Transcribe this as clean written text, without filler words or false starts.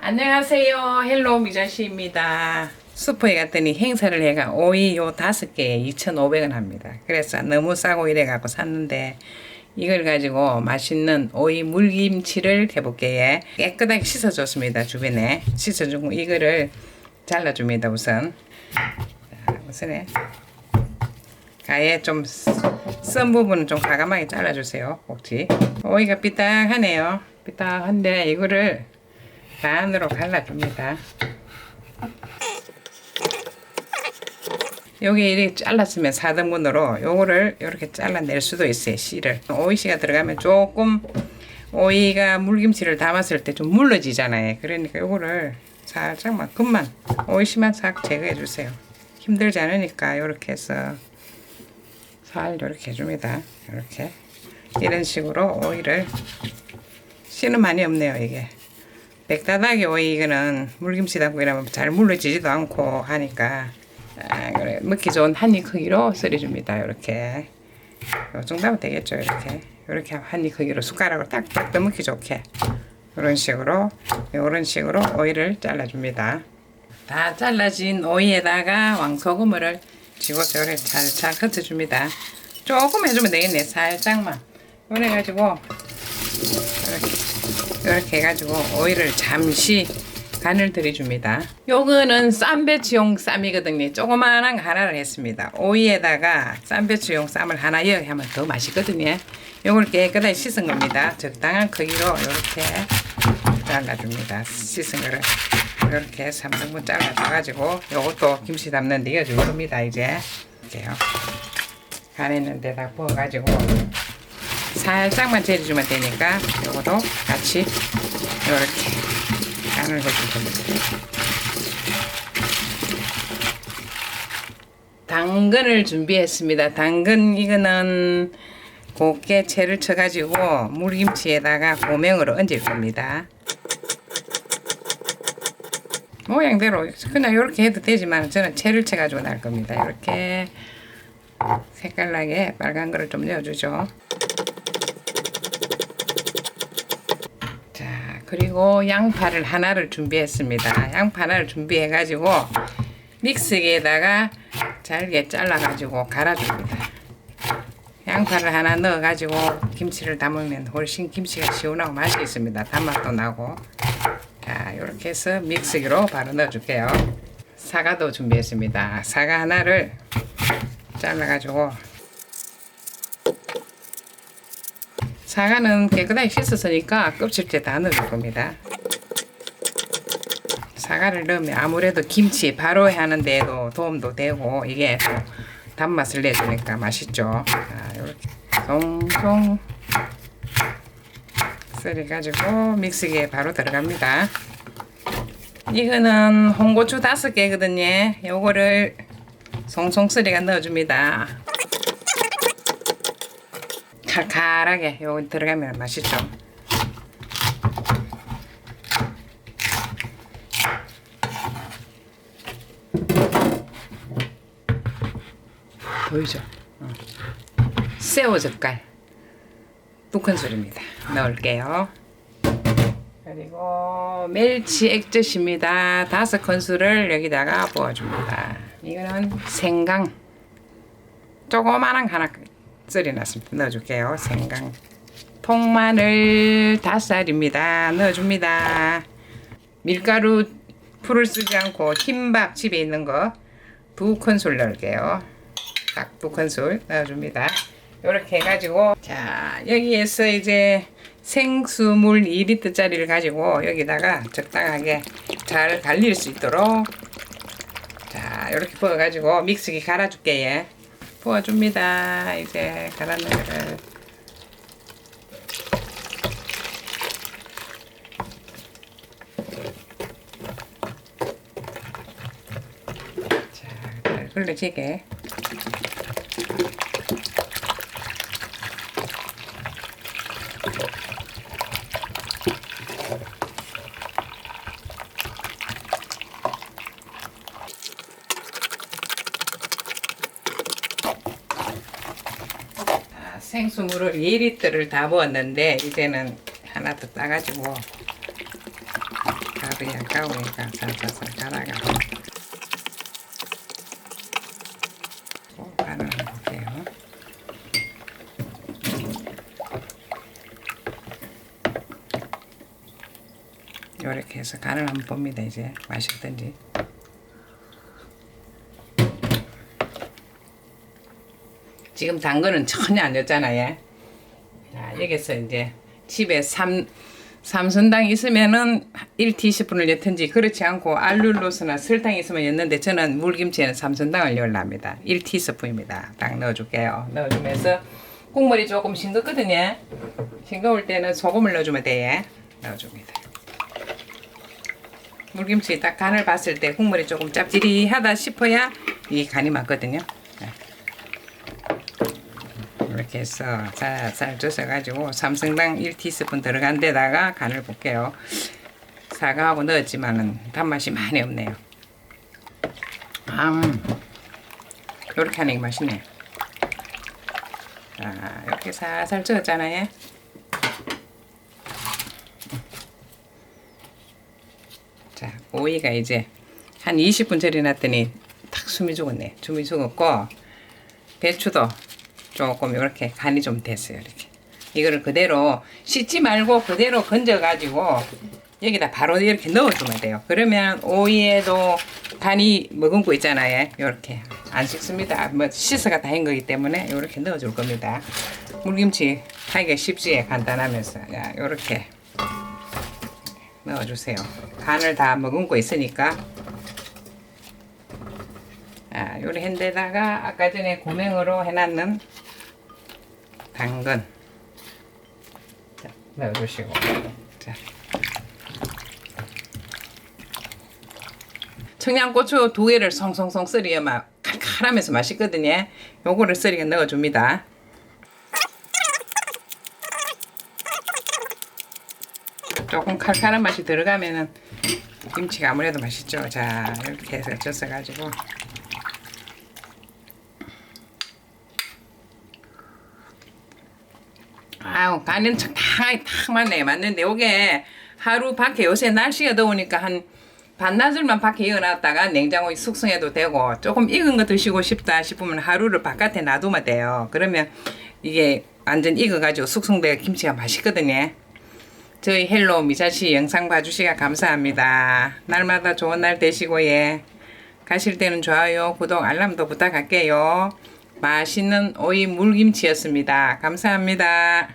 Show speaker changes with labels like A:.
A: 안녕하세요. 헬로 미자씨입니다. 슈퍼에 갔더니 행사를 해가 오이 요 5개에 2,500원 합니다. 그래서 너무 싸고 이래갖고 샀는데 이걸 가지고 맛있는 오이 물김치를 해볼게요. 깨끗하게 씻어줬습니다. 주변에 씻어주고 이거를 잘라줍니다. 우선 우선에 가에 좀 썬 부분은 좀 과감하게 잘라주세요. 꼭지. 오이가 삐딱하네요. 삐딱한데 이거를 반으로 갈라줍니다. 여기 이렇게 잘랐으면 4등분으로 요거를 이렇게 잘라낼 수도 있어요. 씨를. 오이씨가 들어가면 조금 오이가 물김치를 담았을 때 좀 물러지잖아요. 그러니까 요거를 살짝만 금만 오이씨만 싹 제거해 주세요. 힘들지 않으니까 요렇게 해서 살 요렇게 해줍니다. 이렇게 이런 식으로 오이를 씨는 많이 없네요. 이게 백다닥이 오이 이거는 물김치 담고 이러면 잘 물러지지도 않고 하니까 그래 먹기 좋은 한 입 크기로 썰어줍니다. 이렇게 요 정도 하면 되겠죠. 이렇게 한 입 크기로 숟가락으로 딱딱 떠먹기 좋게 이런 식으로 오이를 잘라줍니다. 다 잘라진 오이에다가 왕소금을 집어서 이렇게 살짝 흩어줍니다. 조금 해주면 되겠네. 살짝만 이래 가지고 이렇게 해가지고 오이를 잠시 간을 들여줍니다. 요거는 쌈배추용 쌈이거든요. 조그만한 거 하나를 했습니다. 오이에다가 쌈배추용 쌈을 하나 이렇게 하면 더 맛있거든요. 요걸 깨끗하게 씻은 겁니다. 적당한 크기로 이렇게 잘라줍니다. 씻은 거를 이렇게 3등분 잘라줘가지고 요것도 김치 담는 데 이어줄 겁니다. 이제 이렇게요. 간했는 데다 부어가지고 살짝만 재려주면 되니까 요것도 같이 이렇게 간을 해줄 겁니다. 당근을 준비했습니다. 당근 이거는 곱게 채를 쳐가지고 물김치에다가 고명으로 얹을 겁니다. 모양대로 그냥 이렇게 해도 되지만 저는 채를 쳐가지고 날 겁니다. 이렇게 색깔나게 빨간 거를 좀 넣어주죠. 그리고 양파를 하나를 준비했습니다. 양파 하나를 준비해 가지고 믹서기에다가 잘게 잘라 가지고 갈아줍니다. 양파를 하나 넣어 가지고 김치를 담으면 훨씬 김치가 시원하고 맛이 있습니다. 단맛도 나고. 자, 이렇게 해서 믹서기로 바로 넣어 줄게요. 사과도 준비했습니다. 사과 하나를 잘라 가지고 사과는 깨끗하게 씻었으니까 껍질째 다 넣어줄 겁니다. 사과를 넣으면 아무래도 김치 바로 하는 데에도 도움도 되고 이게 또 단맛을 내주니까 맛있죠. 자, 이렇게 송송 썰어가지고 믹서기에 바로 들어갑니다. 이거는 홍고추 5개거든요. 요거를 송송 썰어가 넣어줍니다. 칼칼하게 요거 들어가면 맛있죠. 보이죠? 새우젓갈 2큰술입니다. 넣을게요. 그리고 멸치 액젓입니다. 5큰술을 여기다가 부어줍니다. 이거는 생강 조그만한 하나 썰어놨습니다. 넣어줄게요. 생강. 통마늘 5알입니다. 넣어줍니다. 밀가루 풀을 쓰지 않고 흰밥 집에 있는 거 2큰술 넣을게요. 딱 2큰술 넣어줍니다. 이렇게 해가지고 자 여기에서 이제 생수물 2리터짜리를 가지고 여기다가 적당하게 잘 갈릴 수 있도록 자 이렇게 부어가지고 믹서기 갈아줄게요. 부어줍니다. 이제 갈아놓은 거를 자 흘러지게 생수물을 2리터를 다 부었는데 이제는 하나 더 따가지고 바로 불이 아까우니까 살살살 갈아가 간을 한번 볼게요. 이렇게 해서 간을 한번 봅니다. 이제 맛이 어떤지. 지금 당근은 전혀 안 넣었잖아요. 자, 여기서 이제 집에 삼선당 있으면은 1티스푼을 넣든지 그렇지 않고 알룰로스나 설탕이 있으면 넣는데 저는 물김치에는 삼선당을 넣으랍니다. 1티스푼입니다. 딱 넣어줄게요. 넣어주면서 국물이 조금 싱겁거든요. 싱거울 때는 소금을 넣어주면 돼요. 넣어줍니다. 물김치 딱 간을 봤을 때 국물이 조금 짭짤하다 싶어야 이 간이 맞거든요. 이렇게 해서 살살 쪄서가지고 삼성당 1티스푼 들어간 데다가 간을 볼게요. 사과하고 넣었지만은 단맛이 많이 없네요. 이렇게 하는 게 맛있네. 자, 이렇게 살살 쪄었잖아요. 자, 오이가 이제 한 20분 절여놨더니 탁 숨이 죽었네. 숨이 죽었고 배추도 조금 이렇게 간이 좀 됐어요. 이렇게 이거를 그대로 씻지 말고 그대로 건져가지고 여기다 바로 이렇게 넣어주면 돼요. 그러면 오이에도 간이 머금고 있잖아요. 이렇게 안 씻습니다. 뭐 씻어가 다 한 거기 때문에 이렇게 넣어줄 겁니다. 물김치 하기가 쉽지 간단하면서 이렇게 넣어주세요. 간을 다 머금고 있으니까. 요리 핸데다가 아까 전에 고명으로 해놨는 당근 자, 넣어주시고 자. 청양고추 2개를 송송송 썰어야 막 칼칼하면서 맛있거든요. 요거를 썰어서 넣어줍니다. 조금 칼칼한 맛이 들어가면은 김치가 아무래도 맛있죠. 자, 이렇게 해서 쪄서 아우, 간은 적당하게 딱 맞네. 맞는데 요게 하루 밖에 요새 날씨가 더우니까 한 반나절만 밖에 이어놨다가 냉장고에 숙성해도 되고 조금 익은 거 드시고 싶다 싶으면 하루를 바깥에 놔두면 돼요. 그러면 이게 완전 익어가지고 숙성돼서 김치가 맛있거든요. 저희 헬로 미자씨 영상 봐주시가 감사합니다. 날마다 좋은 날 되시고 가실 때는 좋아요, 구독, 알람도 부탁할게요. 맛있는 오이 물김치였습니다. 감사합니다.